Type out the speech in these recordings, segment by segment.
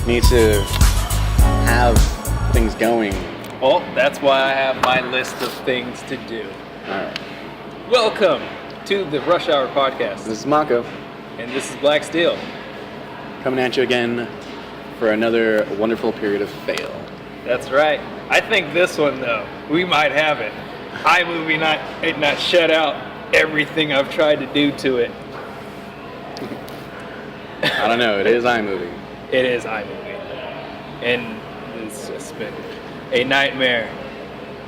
need to have things going. Well, that's why I have my list of things to do. Alright. Welcome to the Rush Hour Podcast. This is Mako, And this is Black Steel. coming at you again for another wonderful period of fail. That's right. I think this one, though, we might have it. iMovie not shut out everything I've tried to do to it. I don't know, it is iMovie. It is iMovie. And it's just been a nightmare.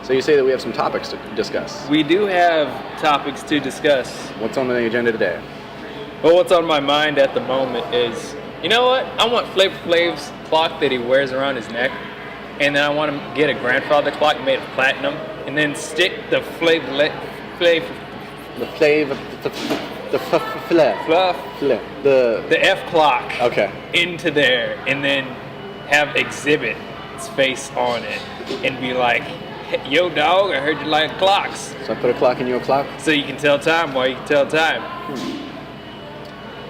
So you say that we have some topics to discuss. We do have topics to discuss. What's on the agenda today? Well, what's on my mind at the moment is, you know what? I want Flavor Flav's clock that he wears around his neck, and then I want to get a grandfather clock made of platinum, and then stick the F clock Okay. into there, and then have Exhibit's face on it, and be like, "Yo, dog, I heard you like clocks." So I put a clock in your clock? So you can tell time while you can tell time.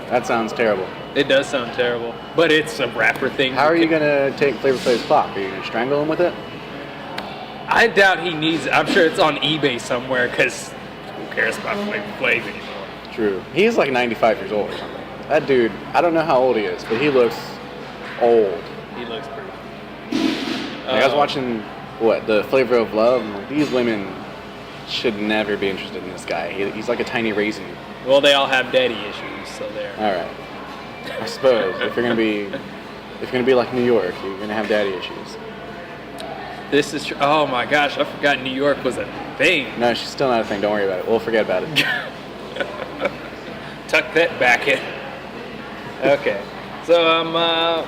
That sounds terrible. It does sound terrible, but it's a rapper thing. How are you going to take Flavor Flav's clock? Are you going to strangle him with it? I doubt he needs it. I'm sure it's on eBay somewhere, because who cares about Flavor Flav anymore? True. He's like 95 years old or something. That dude, I don't know how old he is, but he looks old. He looks pretty. I was watching, the Flavor of Love, and like, these women should never be interested in this guy. He's like a tiny raisin. Well, they all have daddy issues, so there. All right. I suppose if you're gonna be like New York, you're gonna have daddy issues. This is true. Oh my gosh, I forgot New York was a thing. No, she's still not a thing. Don't worry about it. We'll forget about it. Tuck that back in. Okay. So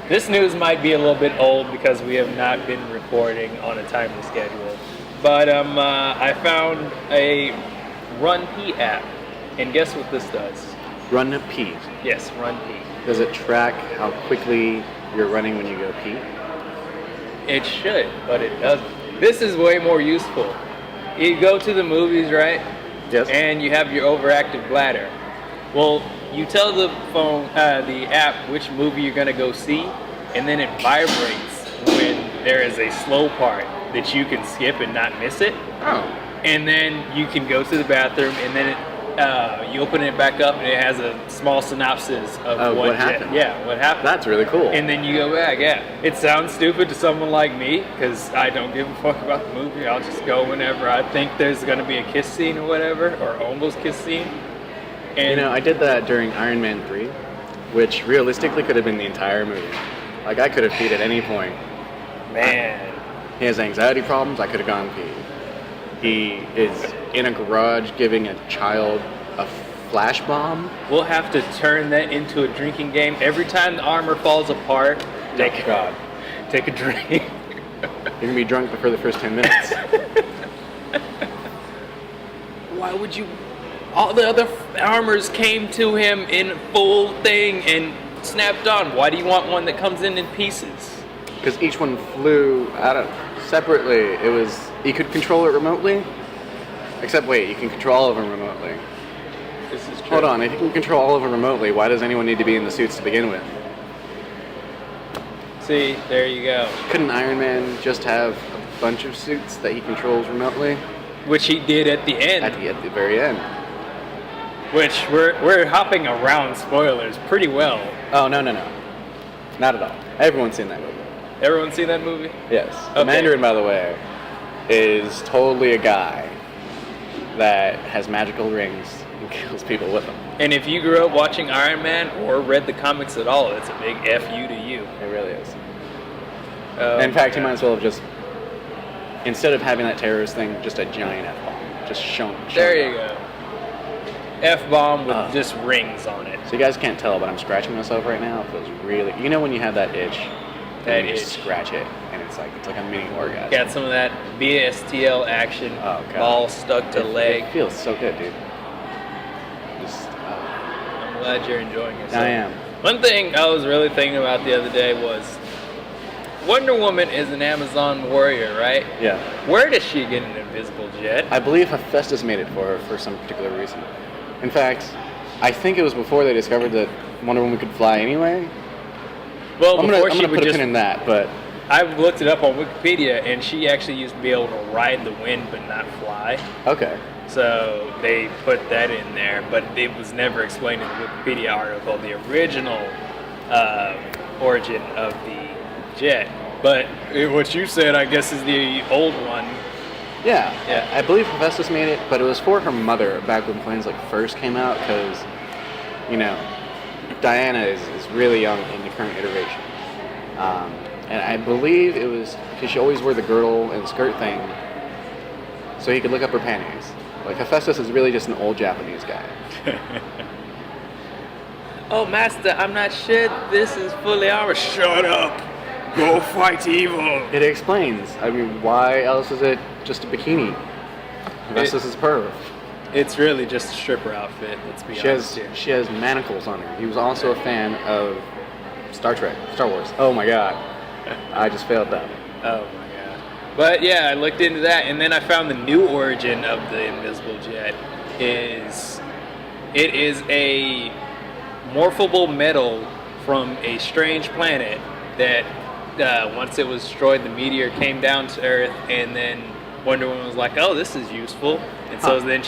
this news might be a little bit old because we have not been recording on a timely schedule. But I found a Run P app, and guess what this does? Run pee. Yes, Run P. Does it track how quickly you're running when you go pee? It should, but it doesn't. This is way more useful. You go to the movies, right? Yes. And you have your overactive bladder. Well, you tell the phone, the app, which movie you're gonna go see, and then it vibrates when there is a slow part that you can skip and not miss it. Oh. And then you can go to the bathroom, and then you open it back up, and it has a small synopsis of what happened. What happened. That's really cool. And then you go back, yeah. It sounds stupid to someone like me, because I don't give a fuck about the movie. I'll just go whenever I think there's going to be a kiss scene or whatever, or almost kiss scene. And I did that during Iron Man 3, which realistically could have been the entire movie. Like, I could have peed at any point. Man. He has anxiety problems, I could have gone pee. He is in a garage giving a child a flash bomb. We'll have to turn that into a drinking game. Every time the armor falls apart, take a drink. You're going to be drunk before the first 10 minutes. Why would you... All the other armors came to him in full thing and snapped on. Why do you want one that comes in pieces? Because each one flew separately. You could control it remotely. Except wait, you can control all of them remotely. This is true. Hold on, if you can control all of them remotely, why does anyone need to be in the suits to begin with? See, there you go. Couldn't Iron Man just have a bunch of suits that he controls remotely? Which he did at the end. At the very end. Which we're hopping around spoilers pretty well. Oh, no. Not at all. Everyone's seen that movie. Everyone seen that movie? Yes. The Mandarin, by the way, is totally a guy that has magical rings and kills people with them. And if you grew up watching Iron Man or read the comics at all, it's a big F you to you. It really is. In fact, he might as well have just, instead of having that terrorist thing, just a giant F-bomb. Just shown there you go. F-bomb with just rings on it. So you guys can't tell, but I'm scratching myself right now. It feels really... You know when you have that itch? That you itch. just scratch it, and it's like a mini orgasm. Got some of that BSTL action. Oh, God. Ball stuck to leg. It feels so good, dude. I'm glad you're enjoying yourself. I am. One thing I was really thinking about the other day was Wonder Woman is an Amazon warrior, right? Yeah. Where does she get an invisible jet? I believe Hephaestus made it for her for some particular reason. In fact, I think it was before they discovered that Wonder Woman could fly anyway. Well, I'm before gonna she put would a just, pin in that, but I looked it up on Wikipedia, and she actually used to be able to ride the wind but not fly. okay. So they put that in there, but it was never explained in the Wikipedia article, the original origin of the jet. But what you said, I guess, is the old one. Yeah, Yeah. I believe Hephaestus made it, but it was for her mother back when planes like first came out, because, you know, Diana is really young in the current iteration. And I believe it was because she always wore the girdle and skirt thing, so he could look up her panties. Like, Hephaestus is really just an old Japanese guy. Oh, master, I'm not sure this is fully ours. Shut up. Go fight evil. It explains. I mean, why else is it just a bikini? Hephaestus is perv. It's really just a stripper outfit, let's be honest here. She has manacles on her. He was also a fan of Star Wars. Oh my god. I just failed that. Oh my god. But yeah, I looked into that, and then I found the new origin of the invisible jet is a morphable metal from a strange planet that once it was destroyed, the meteor came down to Earth, and then Wonder Woman was like, "Oh, this is useful," and so then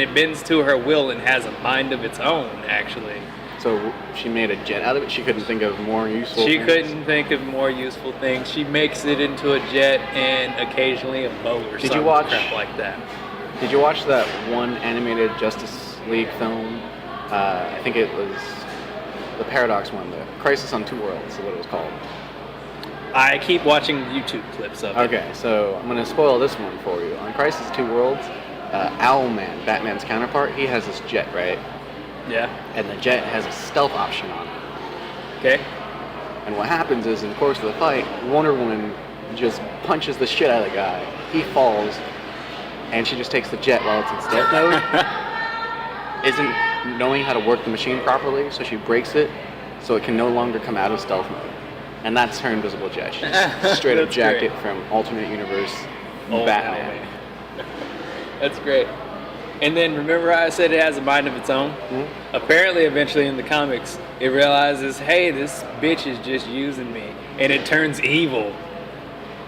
it bends to her will and has a mind of its own, actually. So she made a jet out of it? She couldn't think of more useful She things? couldn't think of more useful things. She makes it into a jet and occasionally a boat or something crap like that. Did you watch that one animated Justice League film? I think it was the Paradox one, the Crisis on Two Worlds is what it was called. I keep watching YouTube clips of it. Okay, so I'm going to spoil this one for you. On Crisis Two Worlds, Owlman, Batman's counterpart, he has this jet, right? Yeah. And the jet has a stealth option on it. Okay. And what happens is, in the course of the fight, Wonder Woman just punches the shit out of the guy. He falls, and she just takes the jet while it's in stealth mode. Isn't knowing how to work the machine properly, so she breaks it so it can no longer come out of stealth mode. And that's her invisible jet. She just straight up jacked it from alternate universe Batman. That's great. And then remember I said it has a mind of its own? Mm-hmm. Apparently, eventually in the comics, it realizes, hey, this bitch is just using me. And it turns evil.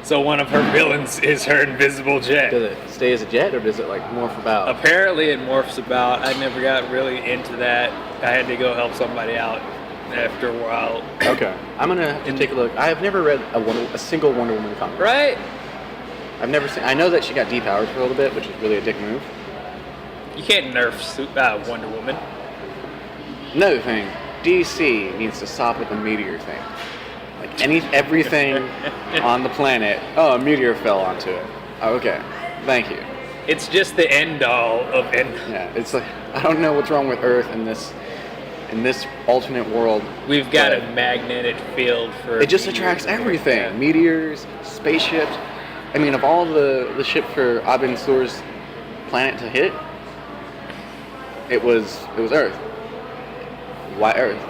So one of her villains is her invisible jet. Does it stay as a jet, or does it like morph about? Apparently it morphs about. I never got really into that. I had to go help somebody out after a while. Okay. I'm going to have to take a look. I have never read a single Wonder Woman comic. Right? I've never seen... I know that she got depowered for a little bit, which is really a dick move. You can't nerf Wonder Woman. Another thing, DC needs to stop with the meteor thing. Like everything on the planet. Oh, a meteor fell onto it. Oh, okay, thank you. It's just the end all of end. Yeah, it's like I don't know what's wrong with Earth in this alternate world. We've got a magnetic field for. It just attracts everything. Yeah. Meteors, spaceships. I mean, of all the ship for Abin Sur's planet to hit, it was Earth. Why Earth?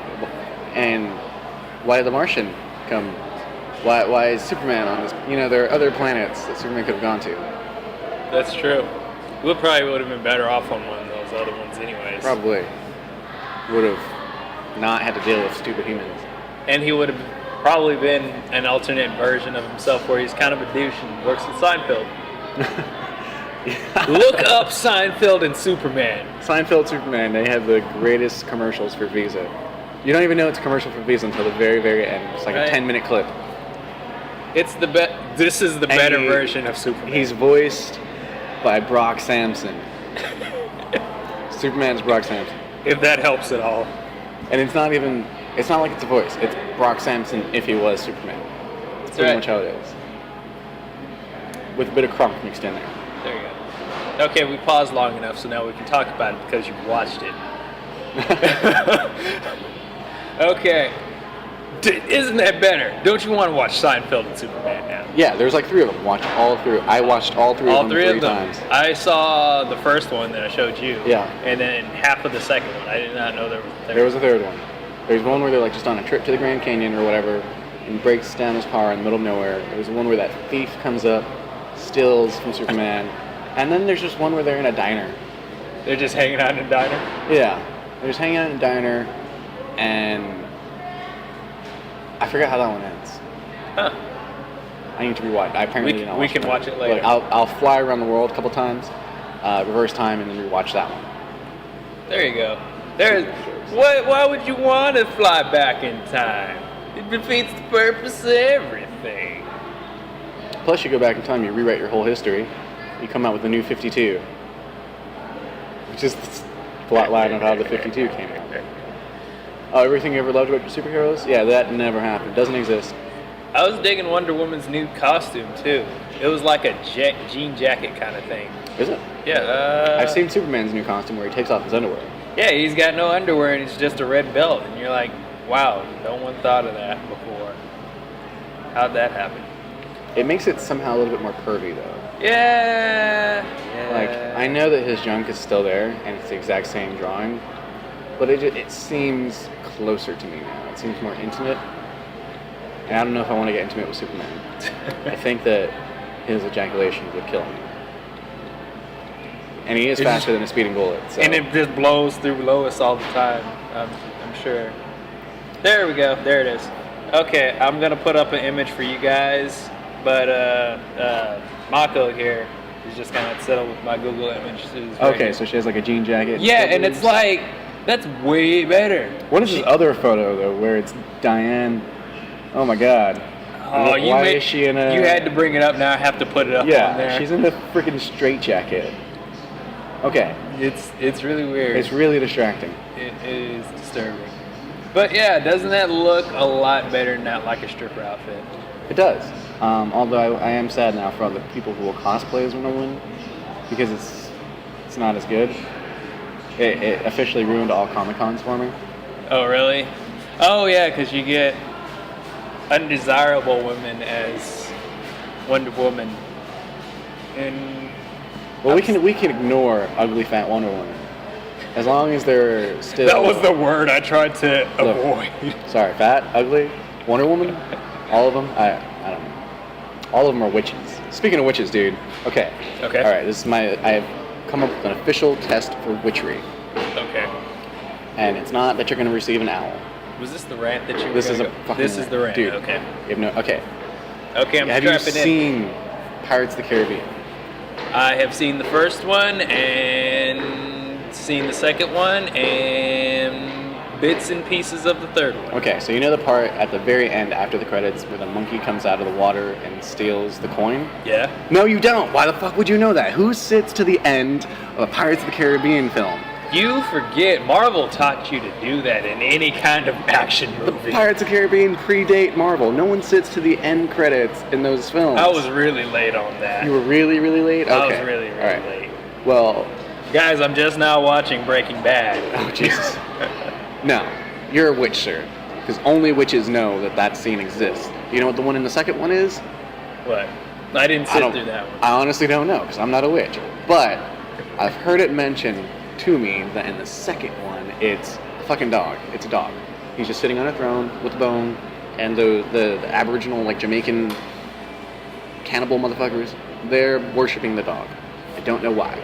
And why did the Martian come? Why is Superman on this? You know, there are other planets that Superman could have gone to. That's true. We probably would have been better off on one of those other ones anyways. Probably. Would have not had to deal with stupid humans. And he would have probably been an alternate version of himself where he's kind of a douche and works with Seinfeld. Look up Seinfeld and Superman. Seinfeld, Superman, they have the greatest commercials for Visa. You don't even know it's a commercial for Visa until the very, very end. It's like a 10-minute clip. It's this is the better version of Superman. He's voiced by Brock Sampson. Superman's Brock Sampson. If that helps at all. And it's not like it's a voice. It's Brock Sampson if he was Superman. That's pretty much how it is. With a bit of Kronk mixed in there. There you go. Okay, we paused long enough, so now we can talk about it because you've watched it. Okay. Isn't that better? Don't you want to watch Seinfeld and Superman now? Yeah, there's like 3 of them. Watch all through. I watched all three of them 3 times. I saw the first one that I showed you. Yeah. And then half of the second one. I did not know there was a third. There was a third one. There's one where they're like just on a trip to the Grand Canyon or whatever and breaks down his car in the middle of nowhere. There's one where that thief comes up, steals from Superman. And then there's just one where they're in a diner. They're just hanging out in a diner? Yeah. They're just hanging out in a diner and I forget how that one ends. Huh. I need to rewatch. I apparently did not We can watch it later. Look, I'll fly around the world a couple times, reverse time, and then rewatch that one. There you go. Why would you want to fly back in time? It defeats the purpose of everything. Plus, you go back in time, you rewrite your whole history, you come out with the new 52, which is the plot line of how the 52 came out. Oh, everything you ever loved about superheroes? Yeah, that never happened. Doesn't exist. I was digging Wonder Woman's new costume too. It was like a jean jacket kind of thing. Is it? Yeah. I've seen Superman's new costume where he takes off his underwear. Yeah, he's got no underwear and it's just a red belt, and you're like, wow, no one thought of that before. How'd that happen? It makes it somehow a little bit more pervy, though. Yeah. Like, I know that his junk is still there, and it's the exact same drawing, but it seems closer to me now. It seems more intimate, and I don't know if I want to get intimate with Superman. I think that his ejaculation would kill him. And he is faster than a speeding bullet. So. And it just blows through Lois all the time, I'm sure. There we go. There it is. Okay, I'm going to put up an image for you guys, but Mako here is just going to settle with my Google images. Okay, so she has like a jean jacket. Yeah, and it's like, that's way better. What is this other photo, though, where it's Diane? Oh, my God. Oh, Why is she in a... You had to bring it up, now I have to put it up on there. Yeah, she's in a freaking straitjacket. Okay. It's really weird. It's really distracting. It is disturbing. But yeah, doesn't that look a lot better than that like a stripper outfit? It does. Although I am sad now for all the people who will cosplay as Wonder Woman because it's not as good. It officially ruined all Comic-Cons for me. Oh, really? Oh, yeah, because you get undesirable women as Wonder Woman. And well, we can ignore ugly fat Wonder Woman as long as they're still. That was the word I tried to avoid. Sorry, fat, ugly, Wonder Woman, all of them. I don't know. All of them are witches. Speaking of witches, dude. Okay. Okay. All right. I have come up with an official test for witchery. Okay. And it's not that you're going to receive an owl. Was this the rant that you were This is gonna a go? fucking This is the rant. dude. Okay. You have no. Okay. Okay, I'm Have you strapping in. seen Pirates of the Caribbean? I have seen the first one and seen the second one and bits and pieces of the third one. Okay, so you know the part at the very end after the credits where the monkey comes out of the water and steals the coin? Yeah. No, you don't. Why the fuck would you know that? Who sits to the end of a Pirates of the Caribbean film? You forget Marvel taught you to do that in any kind of action The movie. Pirates of the Caribbean predate Marvel. No one sits to the end credits in those films. I was really late on that. You were really, really late? Okay. I was really, really All right. late. Well, Guys, I'm just now watching Breaking Bad. oh, Jesus. No, you're a witch, sir. Because only witches know that scene exists. You know what the one in the second one is? What? I didn't sit through that one. I honestly don't know, because I'm not a witch. But I've heard it mentioned to me that in the second one, it's a fucking dog. It's a dog. He's just sitting on a throne with a bone, and the Aboriginal, like Jamaican cannibal motherfuckers, they're worshiping the dog. I don't know why.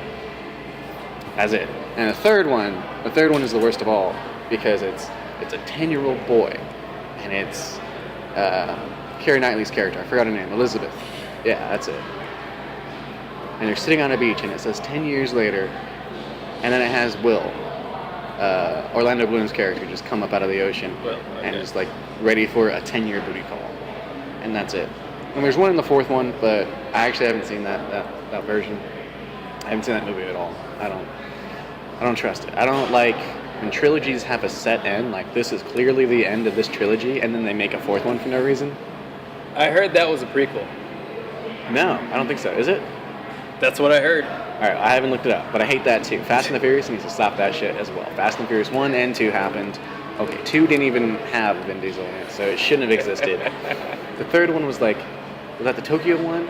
That's it. And the third one is the worst of all, because it's a 10-year-old boy, and it's Keira Knightley's character. I forgot her name. Elizabeth. Yeah, that's it. And they're sitting on a beach, and it says 10 years later, and then it has Will, Orlando Bloom's character, just come up out of the ocean and just like ready for a 10-year booty call, and that's it. And there's one in the fourth one, but I actually haven't seen that version. I haven't seen that movie at all. I don't trust it. I don't like when trilogies have a set end. Like, this is clearly the end of this trilogy, and then they make a fourth one for no reason. I heard that was a prequel. No, I don't think so. Is it? That's what I heard. All right, I haven't looked it up, but I hate that too. Fast and the Furious needs to stop that shit as well. Fast and the Furious 1 and 2 happened. Okay, 2 didn't even have Vin Diesel in it, so it shouldn't have existed. The third one was like, was that the Tokyo one?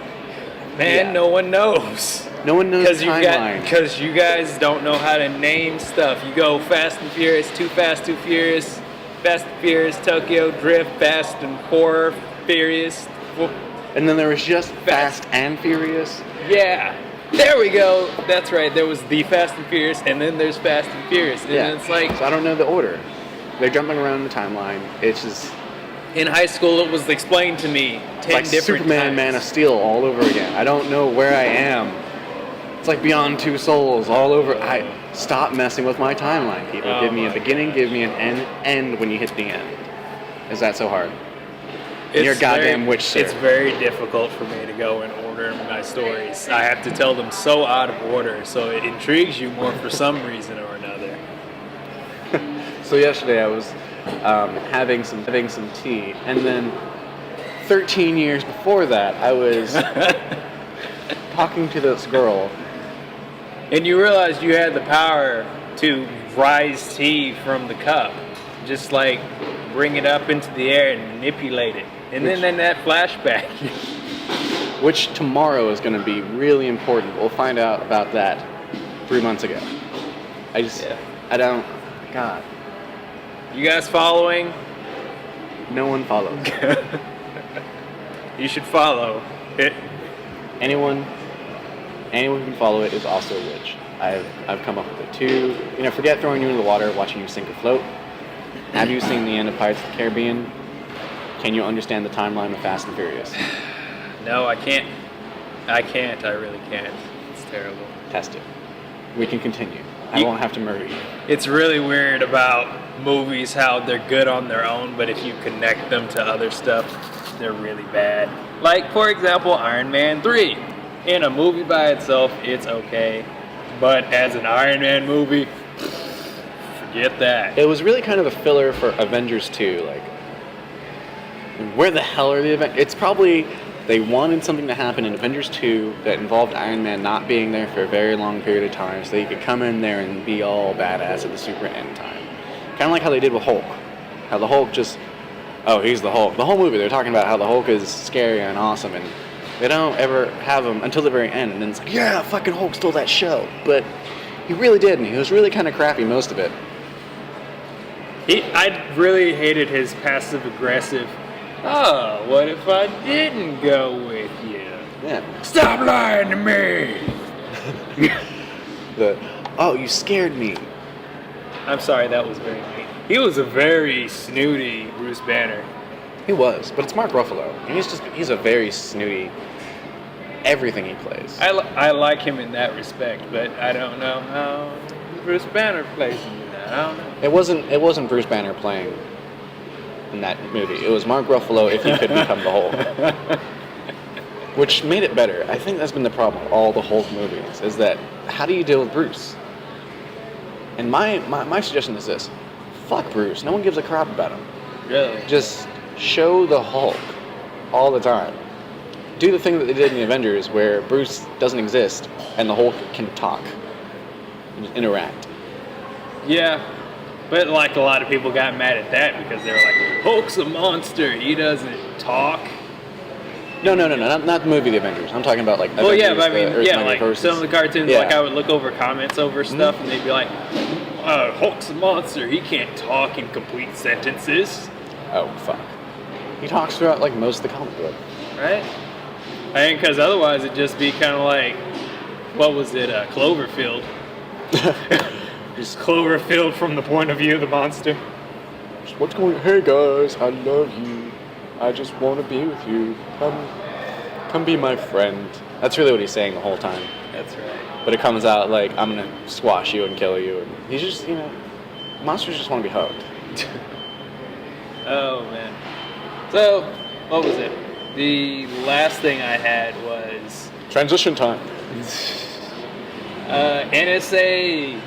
Man, Yeah. No one knows. No one knows the timeline. Because you guys don't know how to name stuff. You go Fast and Furious, Too Fast, Too Furious, Fast and Furious, Tokyo Drift, Fast and Four, Furious. Well, And then there was just Fast and Furious. yeah. There we go. That's right. There was the Fast and Furious, and then there's Fast and Furious. And Yeah. it's like, So I don't know the order. They're jumping around the timeline. It's just, In high school, it was explained to me 10 It's like different Superman, times. Man of Steel all over again. I don't know where I am. It's like Beyond Two Souls all over. Stop messing with my timeline, people. Oh Give me a my beginning, gosh. give me an end when you hit the end. Is that so hard? It's You're a goddamn witch, sir. It's very difficult for me to go and order my stories. I have to tell them so out of order, so it intrigues you more for some reason or another. So yesterday I was having some tea, and then 13 years before that I was talking to this girl. And you realized you had the power to rise tea from the cup. Just like bring it up into the air and manipulate it. And then in that flashback. Which tomorrow is going to be really important. We'll find out about that 3 months ago. I don't, God. You guys following? No one follows. You should follow it. Anyone who can follow it is also a witch. I've come up with it too. Forget throwing you into the water, watching you sink or float. Have you seen the end of Pirates of the Caribbean? Can you understand the timeline of Fast and Furious? No, I can't. I really can't. It's terrible. Test it. We can continue. I won't have to murder you. It's really weird about movies how they're good on their own, but if you connect them to other stuff, they're really bad. Like, for example, Iron Man 3. In a movie by itself, it's okay. But as an Iron Man movie, forget that. It was really kind of a filler for Avengers 2. Like, where the hell are the Avengers? It's probably they wanted something to happen in Avengers 2 that involved Iron Man not being there for a very long period of time so he could come in there and be all badass at the super end time. Kind of like how they did with Hulk. How the Hulk just, he's the Hulk. The whole movie they're talking about how the Hulk is scary and awesome, and they don't ever have him until the very end, and then it's like, yeah, fucking Hulk stole that show. But he really didn't. He was really kind of crappy most of it. I really hated his passive-aggressive, what if I didn't go with you? Yeah. Stop lying to me! You scared me. I'm sorry, that was very mean. He was a very snooty Bruce Banner. He was, but it's Mark Ruffalo. And he's a very snooty everything he plays. I like him in that respect, but I don't know how Bruce Banner plays him in that. I don't know. It wasn't Bruce Banner playing in that movie. It was Mark Ruffalo if he could become the Hulk. Which made it better. I think that's been the problem with all the Hulk movies, is that how do you deal with Bruce? And my suggestion is this. Fuck Bruce. No one gives a crap about him. Really? Just show the Hulk all the time. Do the thing that they did in the Avengers where Bruce doesn't exist and the Hulk can talk and interact. Yeah, but like a lot of people got mad at that because they were like, Hulk's a monster, he doesn't talk. No, not the movie The Avengers. I'm talking about like Well, Avengers, yeah, but I mean, like versus. some of the cartoons, Yeah. like I would look over comments over stuff and they'd be like, Hulk's a monster, he can't talk in complete sentences. Oh, fuck. He talks throughout like most of the comic book. Right? I mean, because otherwise it'd just be kind of like, what was it, Cloverfield? Just Cloverfield from the point of view of the monster. What's going? Hey guys, I love you. I just want to be with you. Come be my friend. That's really what he's saying the whole time. That's right. But it comes out like, I'm gonna squash you and kill you. And he's just, monsters just want to be hugged. Oh man. So, what was it? The last thing I had was Transition time. NSA.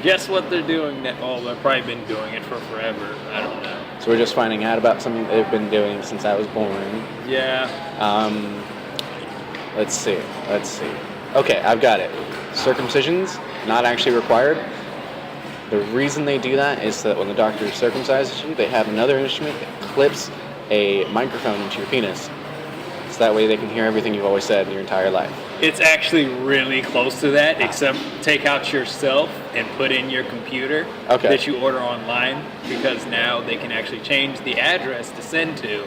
Guess what they're doing now? Oh, they've probably been doing it for forever. I don't know. So we're just finding out about something they've been doing since I was born. Yeah. Let's see. Okay, I've got it. Circumcision's not actually required. The reason they do that is so that when the doctor circumcises you, they have another instrument that clips a microphone into your penis. So that way they can hear everything you've always said in your entire life. It's actually really close to that, except take out yourself and put in your computer that you order online, because now they can actually change the address to send to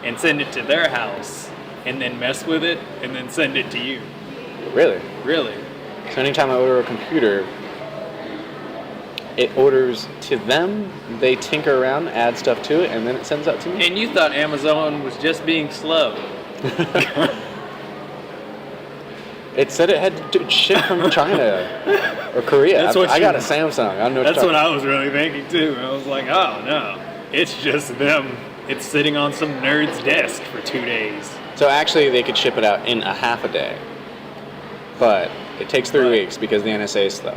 and send it to their house and then mess with it and then send it to you. Really? Really. So anytime I order a computer, it orders to them, they tinker around, add stuff to it, and then it sends out to me. And you thought Amazon was just being slow. It said it had to ship from China or Korea. That's what I you- got a Samsung. I don't know. That's what I was really thinking too. I was like, oh no, it's just them. It's sitting on some nerd's desk for 2 days. So actually, they could ship it out in a half a day, but it takes 3 weeks because the NSA is slow.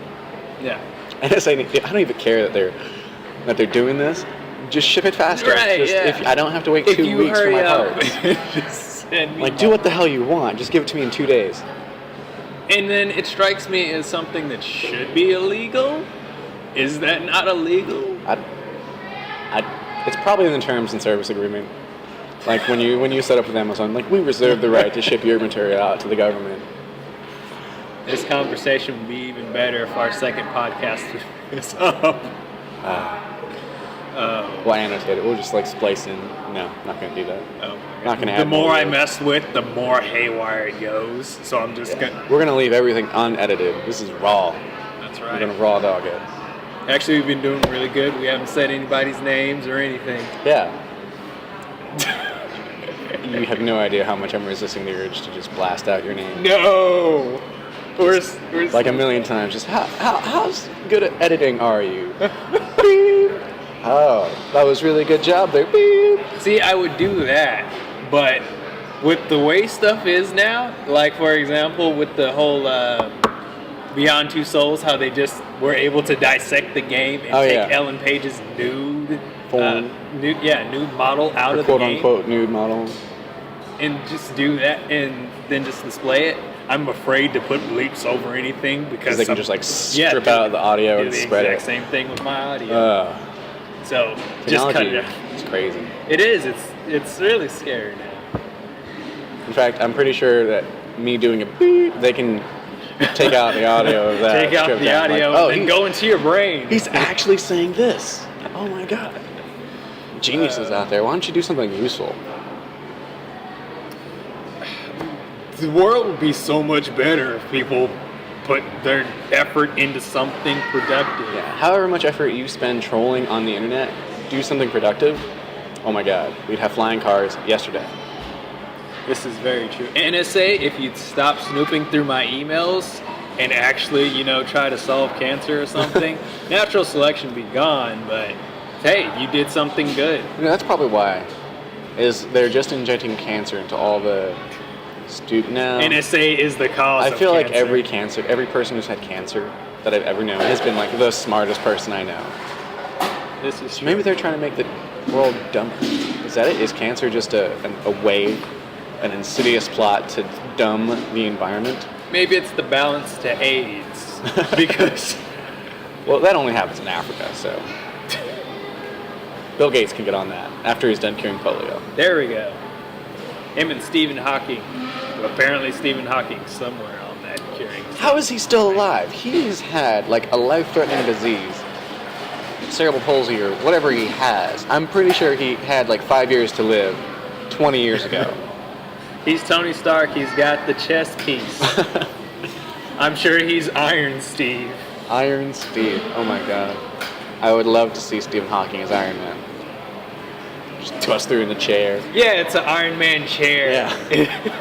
Yeah. NSA, I don't even care that they're doing this. Just ship it faster. Right, Just, yeah. If I don't have to wait If 2 you weeks for hurry my up, parts. just send me Like, do what the hell you want. Just give it to me in 2 days. And then it strikes me as something that should be illegal. Is that not illegal? It's probably in the terms and service agreement. Like when you set up with Amazon, like we reserve the right to ship your material out to the government. This conversation would be even better if our second podcast was up. We'll annotate it. We'll just like splice in. No, not gonna do that. Oh, Not gonna the add more more I words. mess with, the more haywire it goes. So I'm just gonna. We're gonna leave everything unedited. This is raw. That's We're right. gonna raw dog it. Actually, we've been doing really good. We haven't said anybody's names or anything. Yeah. You have no idea how much I'm resisting the urge to just blast out your name. No. We're Like a million times. Just how's good at editing are you? Beep. Oh, that was really good job there. Beep. See, I would do that, but with the way stuff is now, like for example, with the whole Beyond Two Souls, how they just were able to dissect the game and take yeah. Ellen Page's nude, Form. nude model out Or of the quote game, unquote nude model. and just do that, and then just display it. I'm afraid to put bleeps over anything because They can just like strip out the audio do and the spread exact it. same thing with my audio. So just cut Technology it out. is crazy. It is. It's really scary now. In fact, I'm pretty sure that me doing a beep, they can take out the audio of that. Take out strip the down. audio Like, oh, and go into your brain. he's actually saying this. Oh my god. Geniuses out there. Why don't you do something useful? The world would be so much better if people put their effort into something productive. Yeah. However much effort you spend trolling on the internet, do something productive. Oh my god. We'd have flying cars yesterday. This is very true. NSA, if you'd stop snooping through my emails and actually, try to solve cancer or something, natural selection would be gone, but hey, you did something good. That's probably why. Is they're just injecting cancer into all the No. NSA is the cause I of feel like cancer. every person who's had cancer that I've ever known has been like the smartest person I know. This is true. Maybe they're trying to make the world dumber. Is that it? Is cancer just a way, an insidious plot to dumb the environment? Maybe it's the balance to AIDS. Because Well, that only happens in Africa, so Bill Gates can get on that after he's done curing polio. there we go. Him and Stephen Hawking. Apparently Stephen Hawking's somewhere on that curing. How is he still alive? He's had like a life-threatening disease, cerebral palsy or whatever he has. I'm pretty sure he had like 5 years to live 20 years ago. He's Tony Stark. He's got the chess piece. I'm sure he's Iron Steve. Iron Steve. Oh my god. I would love to see Stephen Hawking as Iron Man. Just bust through in the chair. Yeah, it's an Iron Man chair. Yeah.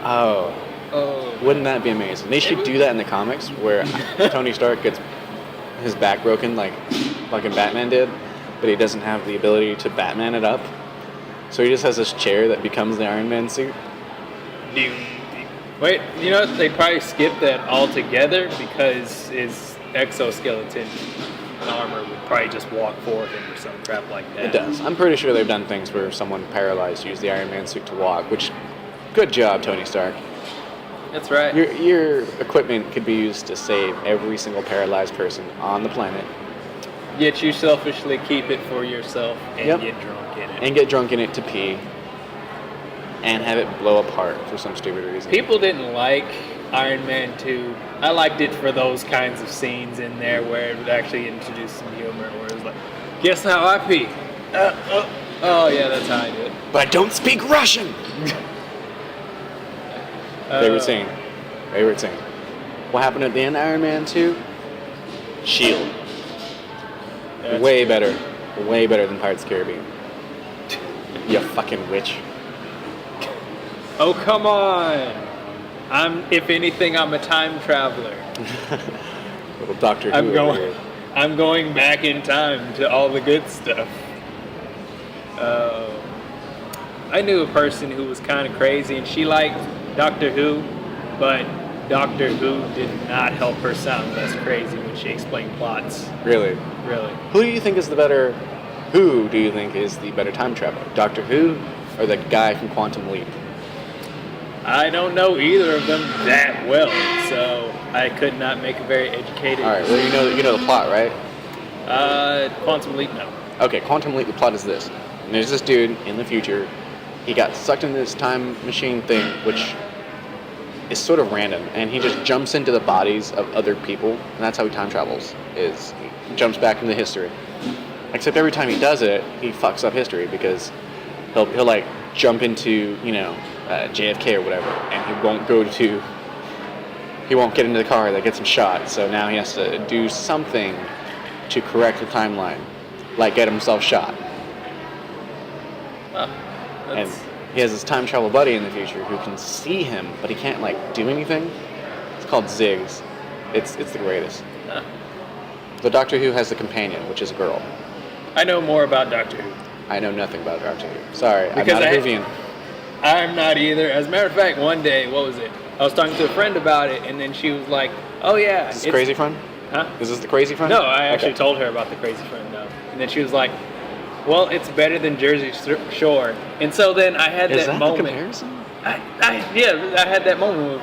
Oh. Oh. Wouldn't that be amazing? They should do that in the comics where Tony Stark gets his back broken like fucking Batman did, but he doesn't have the ability to Batman it up. So he just has this chair that becomes the Iron Man suit. Wait, they probably skipped that altogether because his exoskeleton armor would probably just walk for him or some crap like that. It does. I'm pretty sure they've done things where someone paralyzed used the Iron Man suit to walk, which, good job, Tony Stark. That's right. Your equipment could be used to save every single paralyzed person on the planet. Yet you selfishly keep it for yourself and Yep. get drunk in it. And get drunk in it to pee. And have it blow apart for some stupid reason. People didn't like Iron Man 2. I liked it for those kinds of scenes in there where it would actually introduce some humor, where it was like, guess how I pee? Oh yeah, that's how I do it. But I don't speak Russian! Favorite scene. Favorite scene. What happened at the end of Iron Man 2? Shield. That's Way good. better. Way better than Pirates of the Caribbean. You fucking witch. Oh, come on. If anything, I'm a time traveler. Little Doctor Who I'm over going. here. I'm going back in time to all the good stuff. I knew a person who was kind of crazy, and she liked Doctor Who, but Doctor Who did not help her sound less crazy when she explained plots. Really? Really. Who do you think is the better time traveler? Doctor Who or the guy from Quantum Leap? I don't know either of them that well, so I could not make a very educated. All right. Well, you know the plot, right? Quantum Leap, no. Okay. Quantum Leap. The plot is this: and there's this dude in the future. He got sucked into this time machine thing, which is sort of random, and he just jumps into the bodies of other people, and that's how he time travels. Is he jumps back into history. Except every time he does it, he fucks up history because he'll like jump into JFK or whatever, and he won't get into the car that gets him shot. So now he has to do something to correct the timeline, like get himself shot. Huh. And he has this time travel buddy in the future who can see him, but he can't like do anything. It's called Ziggs. It's the greatest. Huh. The Doctor Who has a companion, which is a girl. I know more about Doctor Who. I know nothing about Doctor Who. Sorry, Because I'm not a Whovian. I'm not either. As a matter of fact, one day, what was it? I was talking to a friend about it, and then she was like, "Oh yeah, Is this Crazy Friend? Huh? Is this the Crazy Friend? No, I actually Okay. told her about the Crazy Friend, though. And then she was like, "Well, it's better than Jersey Shore." And so then I had Is that that moment. the comparison? I had that moment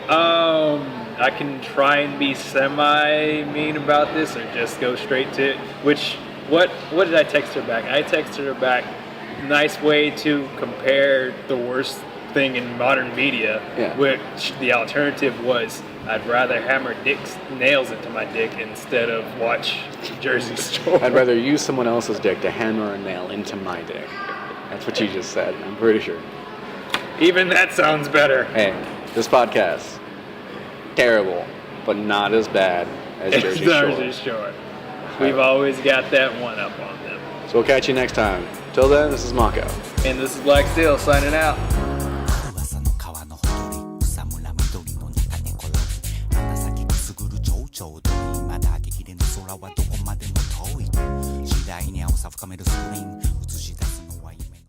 of, I can try and be semi-mean about this, or just go straight to it. What did I text her back? I texted her back, nice way to compare the worst thing in modern media, Yeah. which the alternative was, I'd rather hammer nails into my dick instead of watch Jersey Shore. I'd rather use someone else's dick to hammer a nail into my dick. That's what you just said. I'm pretty sure. Even that sounds better. Hey, this podcast, terrible, but not as bad as Jersey Shore. Jersey Shore. We've always got that one up on them. So we'll catch you next time. Till then, this is Mako. And this is Black Steel signing out.